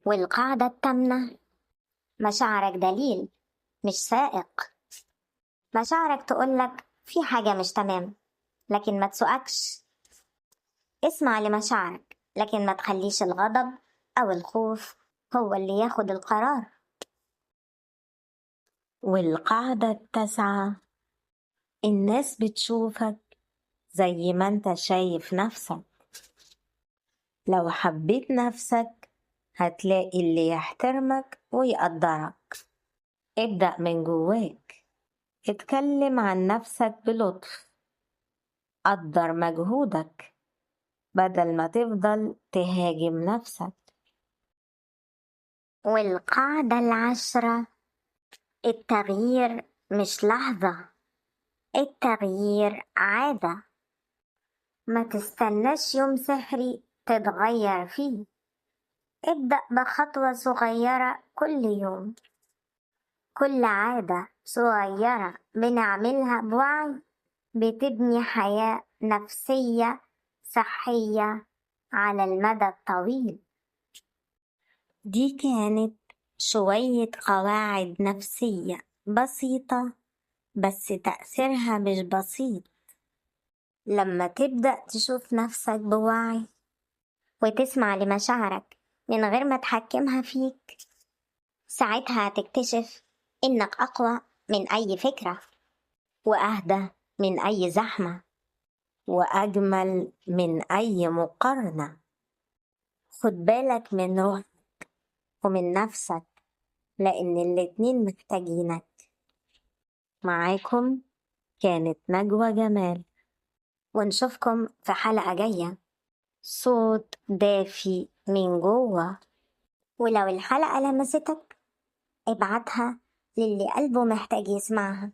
والقاعدة التامنة: مشاعرك دليل مش سائق. مشاعرك تقولك في حاجة مش تمام، لكن ما تسوقكش. اسمع لمشاعرك، لكن ما تخليش الغضب أو الخوف هو اللي ياخد القرار. والقاعدة التاسعة: الناس بتشوفك زي ما انت شايف نفسك. لو حبيت نفسك هتلاقي اللي يحترمك ويقدرك. ابدأ من جواك، اتكلم عن نفسك بلطف، قدر مجهودك بدل ما تفضل تهاجم نفسك. والقاعدة العاشرة: التغيير مش لحظة، التغيير عادة. ما تستناش يوم سحري تتغير فيه، ابدأ بخطوة صغيرة كل يوم. كل عادة صغيرة بنعملها بوعي بتبني حياة نفسية صحية على المدى الطويل. دي كانت شوية قواعد نفسية بسيطة، بس تأثيرها مش بسيط. لما تبدأ تشوف نفسك بوعي وتسمع لمشاعرك من غير ما تحكمها فيك، ساعتها هتكتشف إنك أقوى من أي فكرة، وأهدى من أي زحمة، وأجمل من أي مقارنة. خد بالك من روحك ومن نفسك، لأن الاتنين محتاجينك. معاكم كانت نجوى جمال. ونشوفكم في حلقة جاية. صوت دافي من جوه. ولو الحلقة لمستك ابعتها للي قلبه محتاج يسمعها.